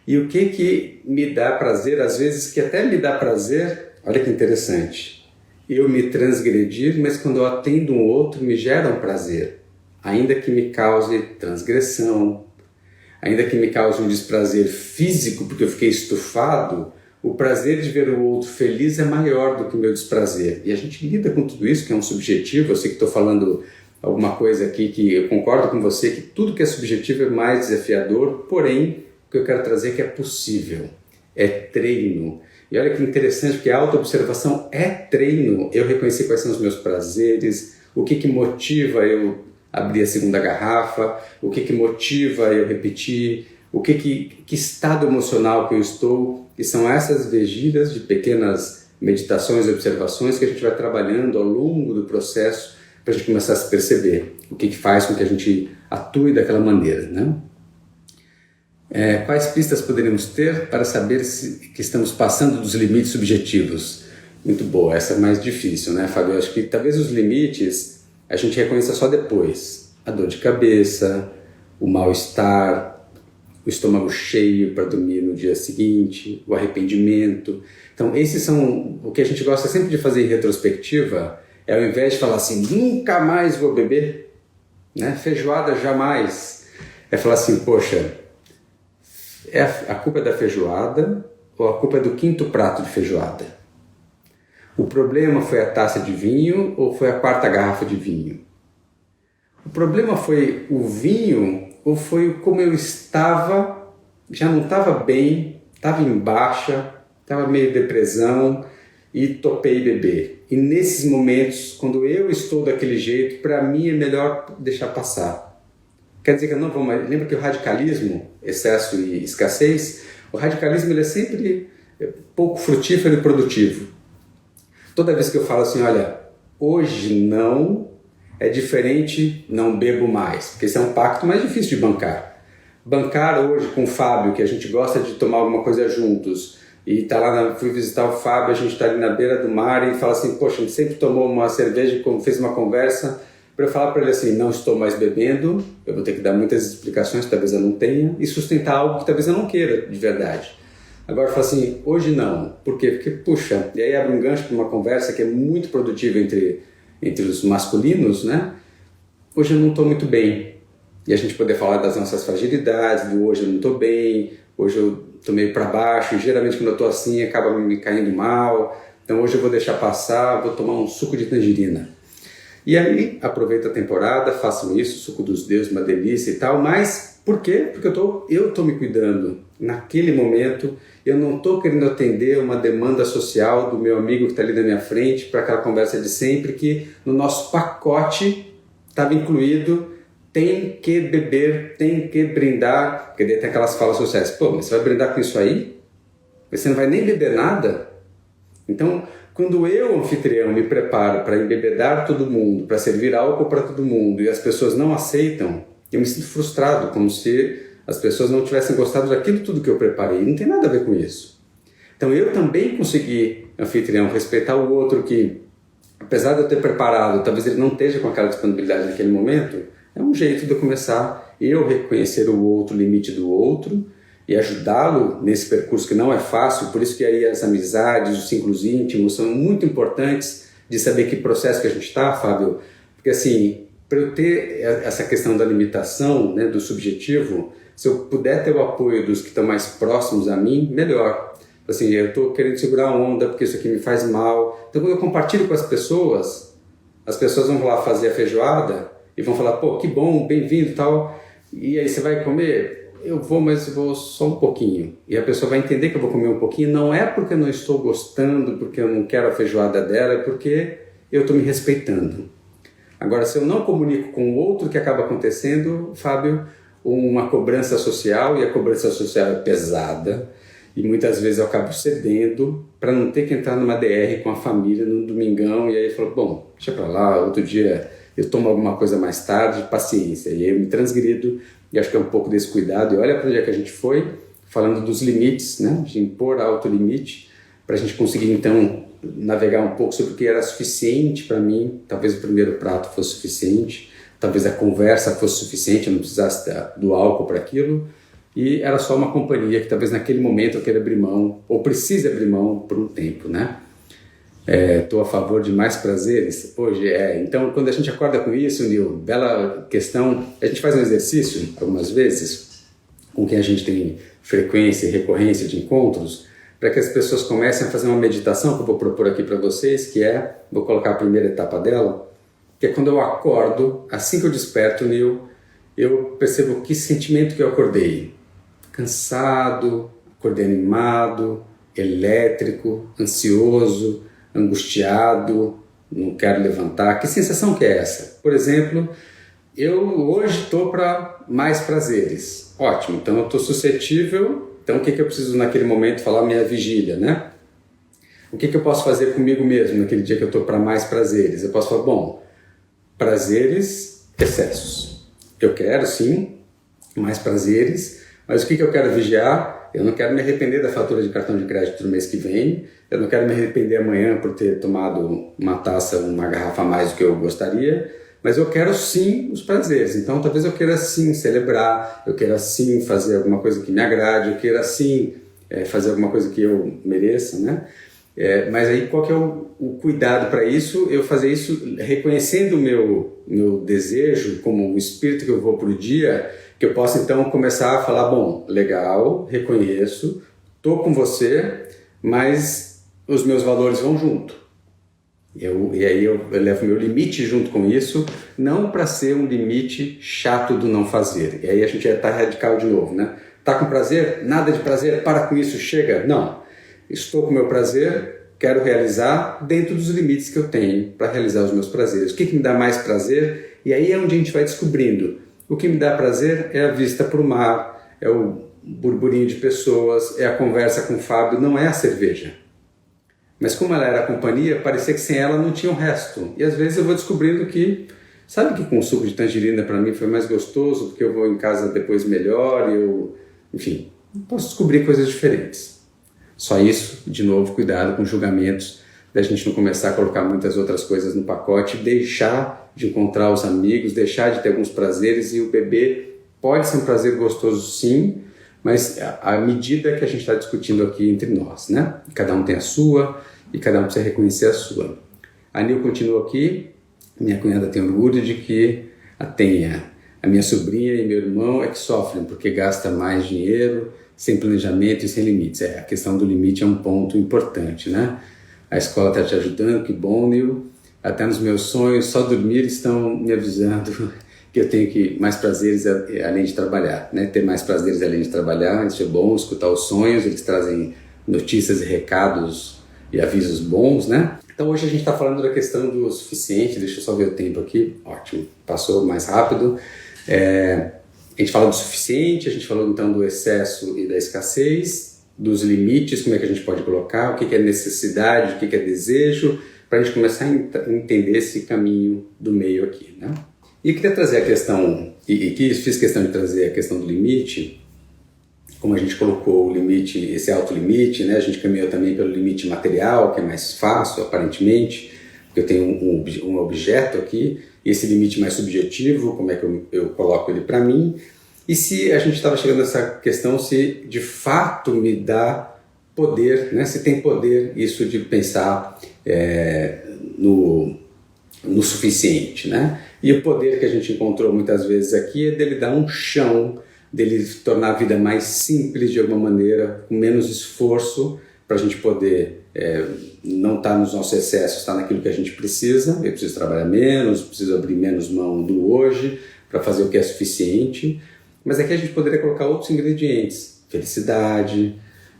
e o que me dá prazer, às vezes que até me dá prazer, olha que interessante, eu me transgredir, mas quando eu atendo um outro me gera um prazer, ainda que me cause transgressão, ainda que me cause um desprazer físico porque eu fiquei estufado, o prazer de ver o outro feliz é maior do que o meu desprazer. E a gente lida com tudo isso, que é um subjetivo. Eu sei que estou falando alguma coisa aqui que eu concordo com você, que tudo que é subjetivo é mais desafiador, porém, o que eu quero trazer é que é possível, é treino. E olha que interessante, porque a autoobservação é treino. Eu reconhecer quais são os meus prazeres, o que motiva eu abrir a segunda garrafa, o que motiva eu repetir, que estado emocional que eu estou, e são essas vigílias de pequenas meditações e observações que a gente vai trabalhando ao longo do processo para a gente começar a se perceber o que faz com que a gente atue daquela maneira, né? Quais pistas poderíamos ter para saber que estamos passando dos limites subjetivos? Muito boa, essa é mais difícil, né, Fábio? Eu acho que talvez os limites a gente reconheça só depois. A dor de cabeça, o mal-estar, o estômago cheio para dormir no dia seguinte, o arrependimento. Então, esses são o que a gente gosta sempre de fazer em retrospectiva, ao invés de falar assim, nunca mais vou beber, né? Feijoada jamais. É falar assim, poxa, a culpa é da feijoada ou a culpa é do quinto prato de feijoada? O problema foi a taça de vinho ou foi a quarta garrafa de vinho? O problema foi o vinho ou foi como eu estava, já não estava bem, estava em baixa, estava meio depressão e topei beber. E nesses momentos, quando eu estou daquele jeito, para mim é melhor deixar passar. Quer dizer que eu não vou mais... Lembra que o radicalismo, excesso e escassez, o radicalismo ele é sempre pouco frutífero e produtivo. Toda vez que eu falo assim, olha, hoje não... é diferente, não bebo mais, porque esse é um pacto mais difícil de bancar. Bancar hoje com o Fábio, que a gente gosta de tomar alguma coisa juntos, e tá lá, fui visitar o Fábio, a gente está ali na beira do mar e fala assim, poxa, a gente sempre tomou uma cerveja e fez uma conversa, para eu falar para ele assim, não estou mais bebendo, eu vou ter que dar muitas explicações, talvez eu não tenha, e sustentar algo que talvez eu não queira de verdade. Agora eu falo assim, hoje não. Por quê? Porque, puxa, e aí abre um gancho para uma conversa que é muito produtiva entre os masculinos, né? Hoje eu não estou muito bem. E a gente poder falar das nossas fragilidades, do hoje eu não estou bem, hoje eu estou meio para baixo, e geralmente quando eu estou assim acaba me caindo mal, então hoje eu vou deixar passar, vou tomar um suco de tangerina. E aí, aproveita a temporada, façam isso, suco dos deuses, uma delícia e tal, mas por quê? Porque eu estou me cuidando. Naquele momento, eu não estou querendo atender uma demanda social do meu amigo que está ali na minha frente, para aquela conversa de sempre, que no nosso pacote estava incluído, tem que beber, tem que brindar, porque daí tem aquelas falas sociais, pô, mas você vai brindar com isso aí? Você não vai nem beber nada? Então, quando eu, anfitrião, me preparo para embebedar todo mundo, para servir álcool para todo mundo, e as pessoas não aceitam, eu me sinto frustrado, como se as pessoas não tivessem gostado daquilo tudo que eu preparei. Não tem nada a ver com isso. Então eu também consegui, anfitrião, respeitar o outro que, apesar de eu ter preparado, talvez ele não esteja com aquela disponibilidade naquele momento, é um jeito de eu começar, eu reconhecer o outro, o limite do outro, e ajudá-lo nesse percurso que não é fácil. Por isso que aí as amizades, os círculos íntimos são muito importantes de saber que processo que a gente está, Fábio. Porque assim, para eu ter essa questão da limitação, né, do subjetivo, se eu puder ter o apoio dos que estão mais próximos a mim, melhor. Assim, eu estou querendo segurar a onda porque isso aqui me faz mal. Então quando eu compartilho com as pessoas vão lá fazer a feijoada e vão falar, pô, que bom, bem-vindo e tal. E aí você vai comer? Eu vou, mas eu vou só um pouquinho. E a pessoa vai entender que eu vou comer um pouquinho. Não é porque eu não estou gostando, porque eu não quero a feijoada dela, é porque eu estou me respeitando. Agora, se eu não comunico com o outro, o que acaba acontecendo, Fábio, uma cobrança social, e a cobrança social é pesada, e muitas vezes eu acabo cedendo para não ter que entrar numa DR com a família no domingão, e aí eu falo, bom, deixa pra lá, outro dia eu tomo alguma coisa mais tarde, paciência, e aí eu me transgrido, e acho que é um pouco desse cuidado. E olha para onde é que a gente foi, falando dos limites, né? De impor autolimite, para a gente conseguir então navegar um pouco sobre o que era suficiente para mim. Talvez o primeiro prato fosse suficiente, talvez a conversa fosse suficiente, eu não precisasse do álcool para aquilo, e era só uma companhia que talvez naquele momento eu queira abrir mão, ou precise abrir mão por um tempo, né? Estou a favor de mais prazeres? Hoje Então, quando a gente acorda com isso, Nil, bela questão, a gente faz um exercício, algumas vezes, com quem a gente tem frequência e recorrência de encontros, para que as pessoas comecem a fazer uma meditação, que eu vou propor aqui para vocês, que vou colocar a primeira etapa dela, que é quando eu acordo, assim que eu desperto, Nil, eu percebo que sentimento que eu acordei. Cansado, acordei animado, elétrico, ansioso, angustiado, não quero levantar. Que sensação que é essa? Por exemplo, eu hoje estou para mais prazeres. Ótimo, então eu estou suscetível. Então o que eu preciso naquele momento falar minha vigília, né? O que eu posso fazer comigo mesmo naquele dia que eu estou para mais prazeres? Eu posso falar, bom, prazeres, excessos. Eu quero sim mais prazeres, mas o que eu quero vigiar? Eu não quero me arrepender da fatura de cartão de crédito no mês que vem. Eu não quero me arrepender amanhã por ter tomado uma taça, uma garrafa a mais do que eu gostaria. Mas eu quero sim os prazeres. Então talvez eu queira sim celebrar, eu queira sim fazer alguma coisa que me agrade, eu queira sim fazer alguma coisa que eu mereça, né? Mas aí qual que é o cuidado para isso? Eu fazer isso reconhecendo o meu desejo como o espírito que eu vou para o dia, que eu possa então começar a falar, bom, legal, reconheço, estou com você, mas os meus valores vão junto. E aí eu levo meu limite junto com isso, não para ser um limite chato do não fazer. E aí a gente já está radical de novo, né? Tá com prazer? Nada de prazer, para com isso, chega. Não, estou com meu prazer, quero realizar dentro dos limites que eu tenho para realizar os meus prazeres. O que me dá mais prazer? E aí é onde a gente vai descobrindo. O que me dá prazer é a vista para o mar, é o burburinho de pessoas, é a conversa com o Fábio, não é a cerveja. Mas como ela era a companhia, parecia que sem ela não tinha o resto. E às vezes eu vou descobrindo que, sabe que com o suco de tangerina para mim foi mais gostoso, porque eu vou em casa depois melhor, enfim, posso descobrir coisas diferentes. Só isso, de novo, cuidado com julgamentos, da gente não começar a colocar muitas outras coisas no pacote, deixar de encontrar os amigos, deixar de ter alguns prazeres, e o bebê pode ser um prazer gostoso sim, mas à medida que a gente está discutindo aqui entre nós, né? Cada um tem a sua e cada um precisa reconhecer a sua. A Nil continua aqui, minha cunhada tem orgulho de que a tenha. A minha sobrinha e meu irmão é que sofrem porque gasta mais dinheiro, sem planejamento e sem limites. A questão do limite é um ponto importante, né? A escola está te ajudando, que bom, Nil. Até nos meus sonhos, só dormir estão me avisando que eu tenho que mais prazeres além de trabalhar, né? Ter mais prazeres além de trabalhar, isso é bom. Escutar os sonhos, eles trazem notícias e recados e avisos bons, né? Então hoje a gente está falando da questão do suficiente. Deixa eu só ver o tempo aqui. Ótimo, passou mais rápido. A gente fala do suficiente, a gente falou então do excesso e da escassez, dos limites, como é que a gente pode colocar, o que é necessidade, o que é desejo, para a gente começar a entender esse caminho do meio aqui, né? E eu queria trazer a questão, fiz questão de trazer a questão do limite, como a gente colocou o limite, esse alto limite, né? A gente caminhou também pelo limite material, que é mais fácil, aparentemente, porque eu tenho um objeto aqui, e esse limite mais subjetivo, como é que eu coloco ele para mim, e se a gente estava chegando nessa questão, se de fato me dá poder, né? Se tem poder isso de pensar no suficiente, né? E o poder que a gente encontrou muitas vezes aqui é dele dar um chão, dele tornar a vida mais simples de alguma maneira, com menos esforço, para a gente poder não estar nos nossos excessos, estar naquilo que a gente precisa. Eu preciso trabalhar menos, preciso abrir menos mão do hoje para fazer o que é suficiente. Mas aqui a gente poderia colocar outros ingredientes, felicidade,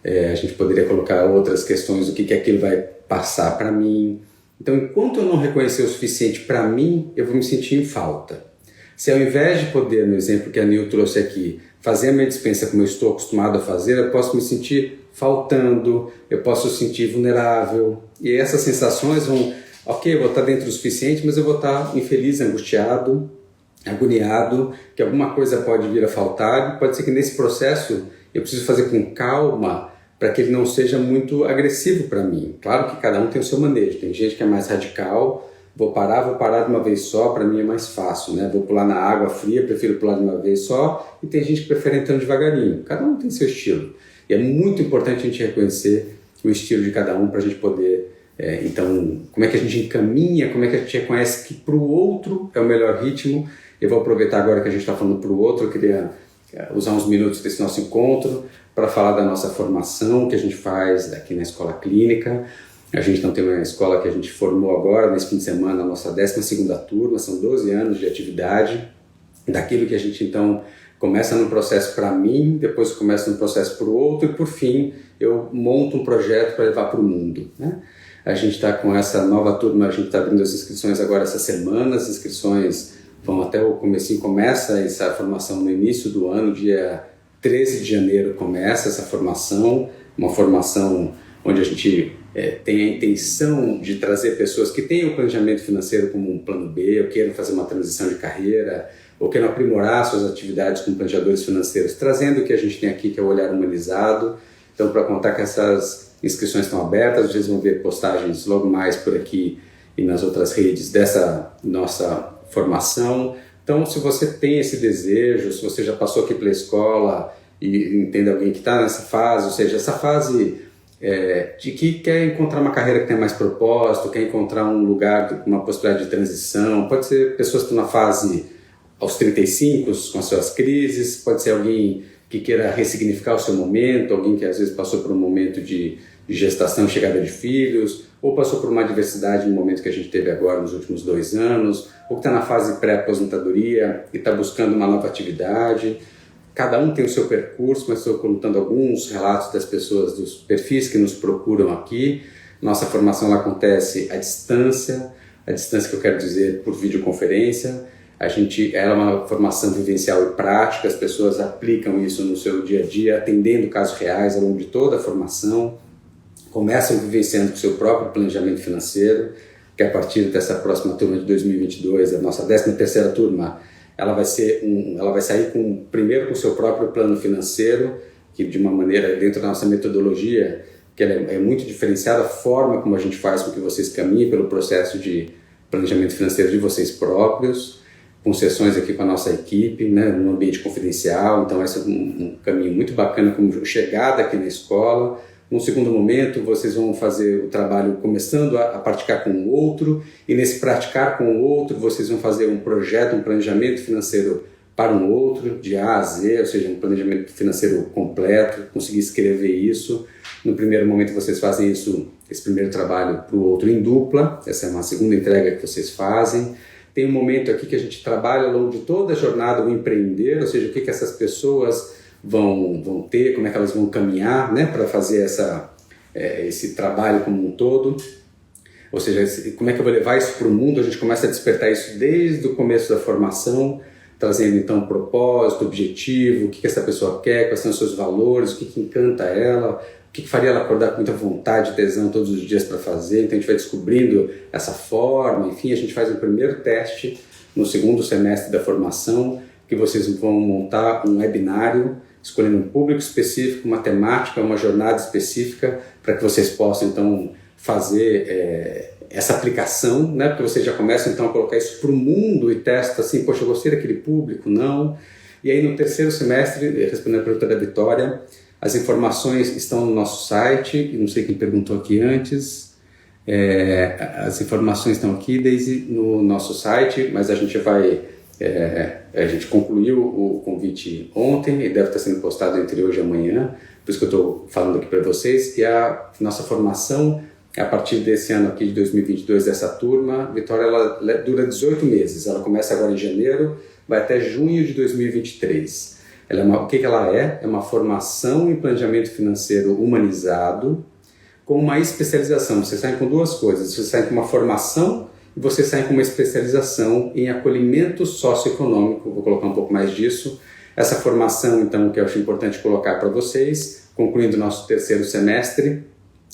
a gente poderia colocar outras questões do que aquilo vai passar para mim. Então, enquanto eu não reconhecer o suficiente para mim, eu vou me sentir em falta. Se ao invés de poder, no exemplo que a Nil trouxe aqui, fazer a minha despensa como eu estou acostumado a fazer, eu posso me sentir faltando, eu posso sentir vulnerável. E essas sensações vão, ok, eu vou estar dentro do suficiente, mas eu vou estar infeliz, angustiado, agoniado, que alguma coisa pode vir a faltar, e pode ser que nesse processo eu preciso fazer com calma para que ele não seja muito agressivo para mim. Claro que cada um tem o seu manejo, tem gente que é mais radical, vou parar de uma vez só, para mim é mais fácil, né? Vou pular na água fria, prefiro pular de uma vez só, e tem gente que prefere entrando devagarinho, cada um tem seu estilo. E é muito importante a gente reconhecer o estilo de cada um para a gente poder, então, como é que a gente encaminha, como é que a gente reconhece que para o outro é o melhor ritmo. Eu vou aproveitar agora que a gente está falando para o outro, eu queria usar uns minutos desse nosso encontro para falar da nossa formação que a gente faz aqui na Escola Clínica. A gente não tem uma escola que a gente formou agora, nesse fim de semana, a nossa 12ª turma, são 12 anos de atividade, daquilo que a gente então começa num processo para mim, depois começa num processo para o outro e por fim eu monto um projeto para levar para o mundo, né? A gente está com essa nova turma, a gente está abrindo as inscrições agora essa semana, as inscrições vão até o comecinho, começa essa formação no início do ano, dia 13 de janeiro começa essa formação, uma formação onde a gente tem a intenção de trazer pessoas que tenham o planejamento financeiro como um plano B, ou queiram fazer uma transição de carreira, ou queiram aprimorar suas atividades como planejadores financeiros, trazendo o que a gente tem aqui, que é o olhar humanizado. Então, para contar que essas inscrições estão abertas, vocês vão ver postagens logo mais por aqui e nas outras redes dessa nossa formação. Então, se você tem esse desejo, se você já passou aqui pela escola e entende alguém que está nessa fase, ou seja, essa fase de que quer encontrar uma carreira que tenha mais propósito, quer encontrar um lugar, uma possibilidade de transição, pode ser pessoas que estão na fase aos 35, com as suas crises, pode ser alguém que queira ressignificar o seu momento, alguém que às vezes passou por um momento de gestação, chegada de filhos, ou passou por uma adversidade no momento que a gente teve agora nos últimos 2 anos, ou que está na fase pré-aposentadoria e está buscando uma nova atividade. Cada um tem o seu percurso, mas estou contando alguns relatos das pessoas, dos perfis que nos procuram aqui. Nossa formação ela acontece à distância que eu quero dizer por videoconferência. Ela é uma formação vivencial e prática, as pessoas aplicam isso no seu dia a dia, atendendo casos reais ao longo de toda a formação, começam vivenciando com o seu próprio planejamento financeiro, que a partir dessa próxima turma de 2022, a nossa 13ª turma, ela vai sair primeiro com o seu próprio plano financeiro, que de uma maneira, dentro da nossa metodologia, que ela é muito diferenciada, a forma como a gente faz com que vocês caminhem pelo processo de planejamento financeiro de vocês próprios, com sessões aqui com a nossa equipe, né, num ambiente confidencial. Então esse é um caminho muito bacana como chegada aqui na escola. Num segundo momento, vocês vão fazer o trabalho começando a praticar com o outro, e nesse praticar com o outro, vocês vão fazer um projeto, um planejamento financeiro para um outro, de A a Z, ou seja, um planejamento financeiro completo, conseguir escrever isso. No primeiro momento, vocês fazem isso, esse primeiro trabalho para o outro em dupla, essa é uma segunda entrega que vocês fazem. Tem um momento aqui que a gente trabalha ao longo de toda a jornada o empreender, ou seja, o que essas pessoas vão ter, como é que elas vão caminhar, né, para fazer esse trabalho como um todo. Ou seja, como é que eu vou levar isso para o mundo? A gente começa a despertar isso desde o começo da formação, trazendo então propósito, objetivo, o que essa pessoa quer, quais são os seus valores, o que encanta ela, o que faria ela acordar com muita vontade, tesão todos os dias para fazer. Então a gente vai descobrindo essa forma, enfim, a gente faz o primeiro teste no segundo semestre da formação, que vocês vão montar um webinário escolhendo um público específico, uma temática, uma jornada específica, para que vocês possam, então, fazer essa aplicação, né? Porque vocês já começam, então, a colocar isso para o mundo e testam assim, poxa, eu gostei daquele público, não. E aí, no terceiro semestre, respondendo a pergunta da Vitória, as informações estão no nosso site, não sei quem perguntou aqui antes, as informações estão aqui, Daisy, no nosso site, mas a gente a gente concluiu o convite ontem e deve estar sendo postado entre hoje e amanhã, por isso que eu estou falando aqui para vocês, e a nossa formação, a partir desse ano aqui de 2022, dessa turma, Vitória, ela dura 18 meses, ela começa agora em janeiro, vai até junho de 2023. O que ela é? É uma formação em planejamento financeiro humanizado com uma especialização. Você sai com duas coisas, você sai com uma formação e você sai com uma especialização em acolhimento socioeconômico. Vou colocar um pouco mais disso. Essa formação, então, que eu acho importante colocar para vocês, concluindo o nosso terceiro semestre.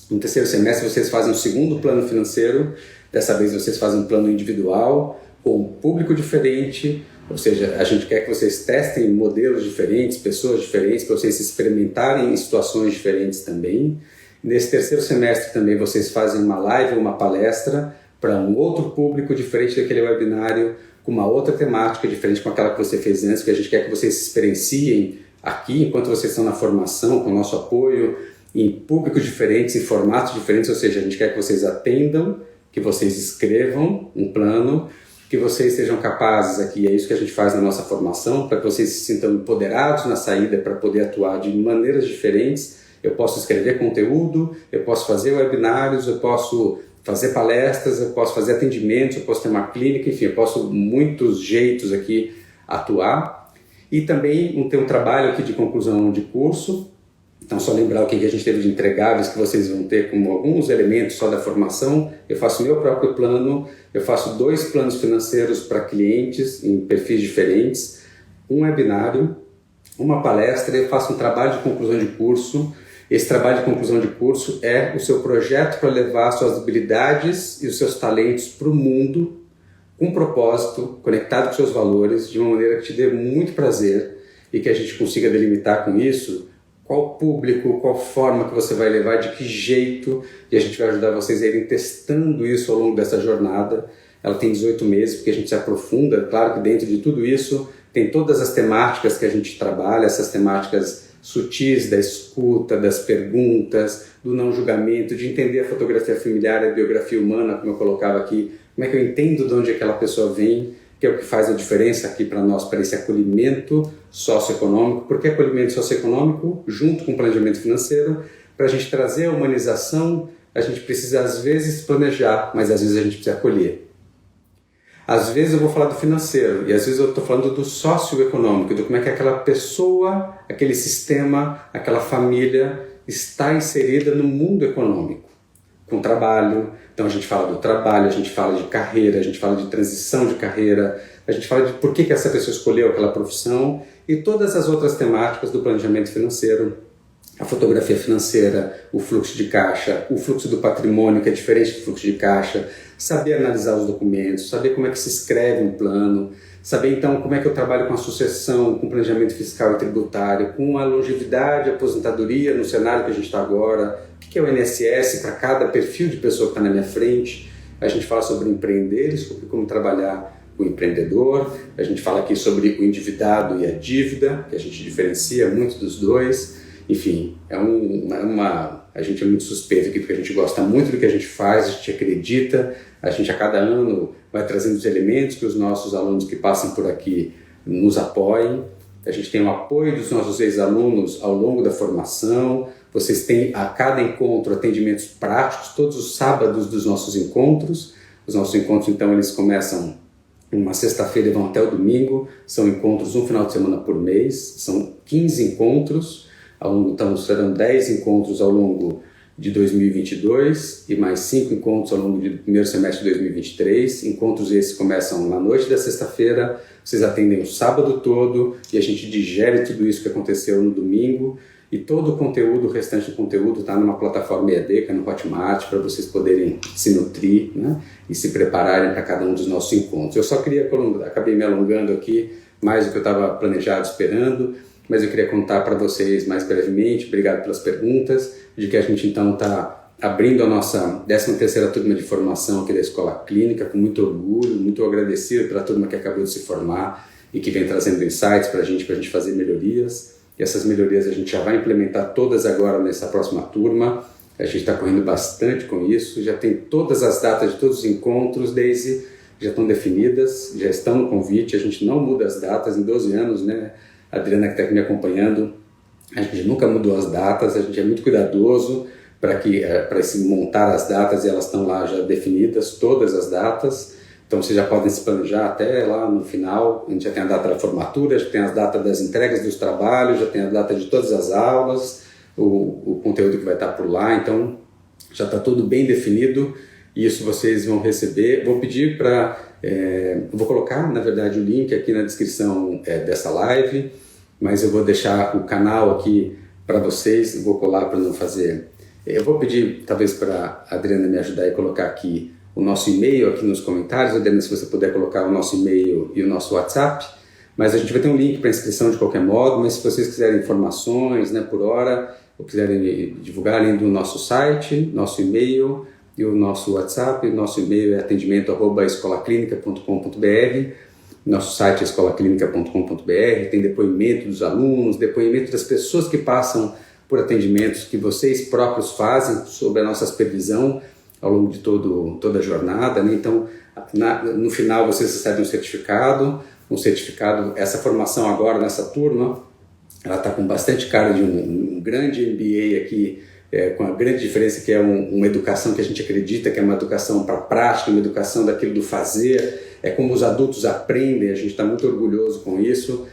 No terceiro semestre vocês fazem um segundo plano financeiro, dessa vez vocês fazem um plano individual, com um público diferente, ou seja, a gente quer que vocês testem modelos diferentes, pessoas diferentes, para vocês se experimentarem em situações diferentes também. Nesse terceiro semestre também vocês fazem uma live, uma palestra para um outro público diferente daquele webinário, com uma outra temática diferente com aquela que você fez antes, que a gente quer que vocês se experienciem aqui, enquanto vocês estão na formação, com o nosso apoio, em públicos diferentes, em formatos diferentes, ou seja, a gente quer que vocês atendam, que vocês escrevam um plano, que vocês sejam capazes aqui, é isso que a gente faz na nossa formação, para que vocês se sintam empoderados na saída para poder atuar de maneiras diferentes. Eu posso escrever conteúdo, eu posso fazer webinários, eu posso fazer palestras, eu posso fazer atendimentos, eu posso ter uma clínica, enfim, eu posso muitos jeitos aqui atuar. E também ter um trabalho aqui de conclusão de curso. Então, só lembrar o que a gente teve de entregáveis que vocês vão ter como alguns elementos só da formação. Eu faço meu próprio plano, eu faço 2 planos financeiros para clientes em perfis diferentes, um webinário, uma palestra, eu faço um trabalho de conclusão de curso. Esse trabalho de conclusão de curso é o seu projeto para levar suas habilidades e os seus talentos para o mundo, com propósito, conectado com seus valores, de uma maneira que te dê muito prazer e que a gente consiga delimitar com isso qual público, qual forma que você vai levar, de que jeito, e a gente vai ajudar vocês a irem testando isso ao longo dessa jornada. Ela tem 18 meses, porque a gente se aprofunda, claro que dentro de tudo isso tem todas as temáticas que a gente trabalha, essas temáticas sutis da escuta, das perguntas, do não julgamento, de entender a fotografia familiar, a biografia humana, como eu colocava aqui, como é que eu entendo de onde aquela pessoa vem, que é o que faz a diferença aqui para nós, para esse acolhimento socioeconômico. Por que acolhimento socioeconômico? Junto com o planejamento financeiro, para a gente trazer a humanização, a gente precisa às vezes planejar, mas às vezes a gente precisa acolher. Às vezes eu vou falar do financeiro, e às vezes eu estou falando do socioeconômico, do como é que aquela pessoa, aquele sistema, aquela família está inserida no mundo econômico, com trabalho. Então a gente fala do trabalho, a gente fala de carreira, a gente fala de transição de carreira, a gente fala de por que essa pessoa escolheu aquela profissão e todas as outras temáticas do planejamento financeiro, a fotografia financeira, o fluxo de caixa, o fluxo do patrimônio, que é diferente do fluxo de caixa, saber analisar os documentos, saber como é que se escreve um plano, saber então como é que eu trabalho com a sucessão, com planejamento fiscal e tributário, com a longevidade, a aposentadoria no cenário que a gente está agora, o que é o INSS para cada perfil de pessoa que está na minha frente. A gente fala sobre empreender, sobre como trabalhar com o empreendedor, a gente fala aqui sobre o endividado e a dívida, que a gente diferencia muito dos dois. Enfim, a gente é muito suspeito aqui porque a gente gosta muito do que a gente faz, a gente acredita, a gente a cada ano vai trazendo os elementos que os nossos alunos que passam por aqui nos apoiem. A gente tem o apoio dos nossos ex-alunos ao longo da formação. Vocês têm a cada encontro atendimentos práticos, todos os sábados dos nossos encontros. Os nossos encontros, então, eles começam uma sexta-feira e vão até o domingo. São encontros um final de semana por mês. São 15 encontros. Então, serão 10 encontros ao longo de 2022 e mais 5 encontros ao longo do primeiro semestre de 2023. Encontros esses começam na noite da sexta-feira, vocês atendem o sábado todo e a gente digere tudo isso que aconteceu no domingo. E todo o conteúdo, o restante do conteúdo está numa plataforma EAD, que é no Hotmart, para vocês poderem se nutrir, né, e se prepararem para cada um dos nossos encontros. Eu só queria, acabei me alongando aqui, mais do que eu estava planejado, esperando, mas eu queria contar para vocês mais brevemente, obrigado pelas perguntas, de que a gente então está abrindo a nossa 13ª turma de formação aqui da Escola Clínica, com muito orgulho, muito agradecido pela turma que acabou de se formar e que vem trazendo insights para a gente fazer melhorias. E essas melhorias a gente já vai implementar todas agora nessa próxima turma. A gente está correndo bastante com isso, já tem todas as datas de todos os encontros, Daisy, já estão definidas, já estão no convite, a gente não muda as datas em 12 anos, né? A Adriana que está aqui me acompanhando, a gente nunca mudou as datas, a gente é muito cuidadoso para se montar as datas, e elas estão lá já definidas, todas as datas, então vocês já podem se planejar até lá no final. A gente já tem a data da formatura, já tem as datas das entregas dos trabalhos, já tem a data de todas as aulas, o conteúdo que vai estar por lá, então já está tudo bem definido, e isso vocês vão receber. Vou pedir para... vou colocar, na verdade, o link aqui na descrição dessa live, mas eu vou deixar o canal aqui para vocês, vou colar para não fazer... Eu vou pedir, talvez, para a Adriana me ajudar e colocar aqui o nosso e-mail aqui nos comentários. Adriana, se você puder colocar o nosso e-mail e o nosso WhatsApp, mas a gente vai ter um link para inscrição de qualquer modo, mas se vocês quiserem informações, né, por hora, ou quiserem divulgar além do nosso site, nosso e-mail e o nosso WhatsApp, o nosso e-mail é atendimento@escolaclinica.com.br, nosso site é escolaclinica.com.br, tem depoimento dos alunos, depoimento das pessoas que passam por atendimentos que vocês próprios fazem sob a nossa supervisão ao longo de toda a jornada, né? Então, no final vocês recebem um certificado, essa formação agora nessa turma, ela está com bastante cara de um grande MBA aqui, com a grande diferença que é uma educação que a gente acredita que é uma educação para a prática, uma educação daquilo do fazer, é como os adultos aprendem, a gente está muito orgulhoso com isso.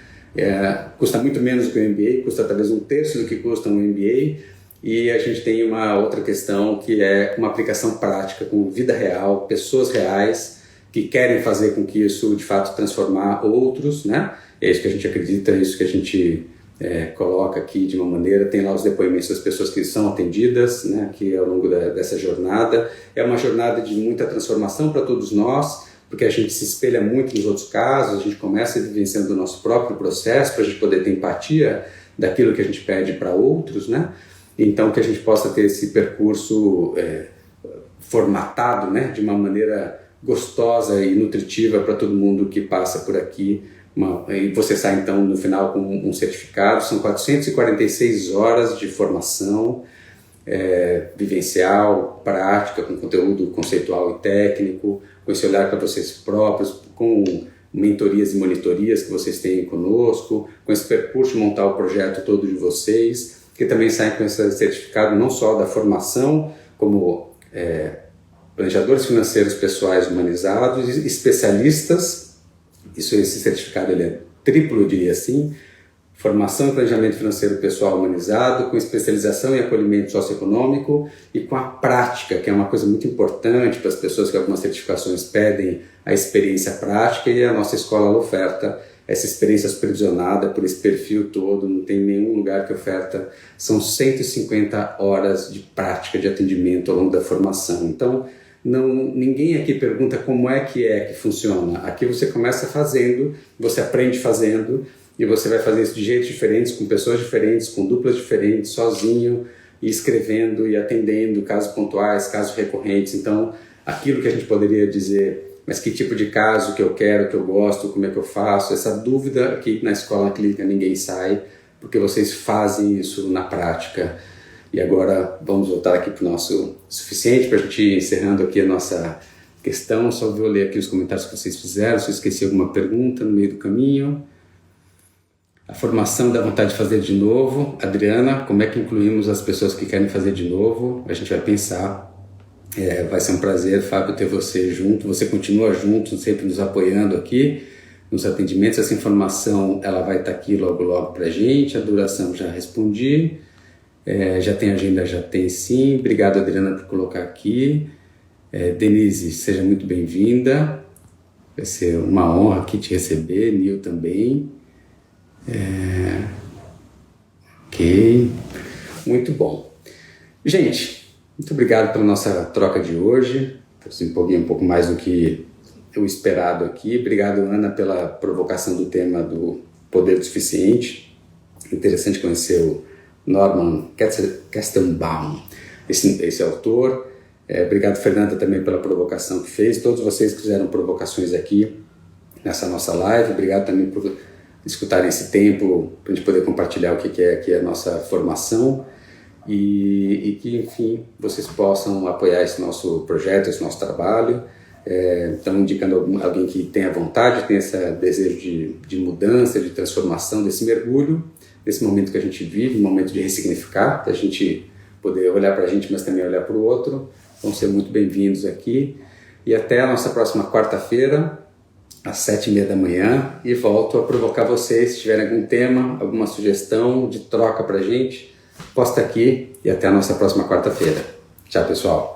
Custa muito menos do que o MBA, custa talvez 1/3 do que custa um MBA, e a gente tem uma outra questão que é uma aplicação prática com vida real, pessoas reais que querem fazer com que isso de fato transformar outros, né? É isso que a gente acredita, é isso que a gente coloca aqui de uma maneira. Tem lá os depoimentos das pessoas que são atendidas, né, que ao longo dessa jornada. É uma jornada de muita transformação para todos nós, porque a gente se espelha muito nos outros casos, a gente começa vivenciando o nosso próprio processo para a gente poder ter empatia daquilo que a gente pede para outros, né? Então que a gente possa ter esse percurso formatado, né, de uma maneira gostosa e nutritiva para todo mundo que passa por aqui. E você sai então no final com um certificado. São 446 horas de formação vivencial, prática, com conteúdo conceitual e técnico, com esse olhar para vocês próprios, com mentorias e monitorias que vocês têm conosco, com esse percurso de montar o projeto todo de vocês, que também saem com esse certificado não só da formação, como planejadores financeiros pessoais humanizados, especialistas. Esse certificado ele é triplo, eu diria assim: formação e planejamento financeiro pessoal humanizado, com especialização em acolhimento socioeconômico e com a prática, que é uma coisa muito importante para as pessoas que algumas certificações pedem, a experiência prática, e a nossa escola oferta essa experiência supervisionada por esse perfil todo. Não tem nenhum lugar que oferta. São 150 horas de prática de atendimento ao longo da formação. Então, ninguém aqui pergunta como é que funciona. Aqui você começa fazendo, você aprende fazendo, e você vai fazer isso de jeitos diferentes, com pessoas diferentes, com duplas diferentes, sozinho, e escrevendo e atendendo casos pontuais, casos recorrentes. Então, aquilo que a gente poderia dizer, mas que tipo de caso que eu quero, que eu gosto, como é que eu faço, essa dúvida aqui na Escola Clínica ninguém sai, porque vocês fazem isso na prática. E agora vamos voltar aqui para o nosso suficiente, para a gente ir encerrando aqui a nossa questão. Só vou ler aqui os comentários que vocês fizeram, se eu esqueci alguma pergunta no meio do caminho. A formação dá vontade de fazer de novo. Adriana, como é que incluímos as pessoas que querem fazer de novo? A gente vai pensar. Vai ser um prazer, Fábio, ter você junto. Você continua junto, sempre nos apoiando aqui nos atendimentos. Essa informação ela vai estar aqui logo para a gente. A duração já respondi. Já tem agenda? Já tem, sim. Obrigado, Adriana, por colocar aqui. Denise, seja muito bem-vinda. Vai ser uma honra aqui te receber. Nil também. Ok. Muito bom. Gente, muito obrigado pela nossa troca de hoje. Eu empolguei um pouco mais do que o esperado aqui. Obrigado, Ana, pela provocação do tema do poder do suficiente. interessante conhecer o Norman Kestenbaum, esse autor. Obrigado, Fernanda, também pela provocação que fez. Todos vocês que fizeram provocações aqui nessa nossa live, obrigado também por escutarem esse tempo para a gente poder compartilhar o que é aqui a nossa formação e que, enfim, vocês possam apoiar esse nosso projeto, esse nosso trabalho. Então, indicando alguém que tenha vontade, tenha esse desejo de mudança, de transformação, desse mergulho, desse momento que a gente vive, um momento de ressignificar, da gente poder olhar para a gente, mas também olhar para o outro. Vão ser muito bem-vindos aqui. E até a nossa próxima quarta-feira, às 7h30 da manhã. E volto a provocar vocês, se tiverem algum tema, alguma sugestão de troca para a gente, posta aqui e até a nossa próxima quarta-feira. Tchau, pessoal.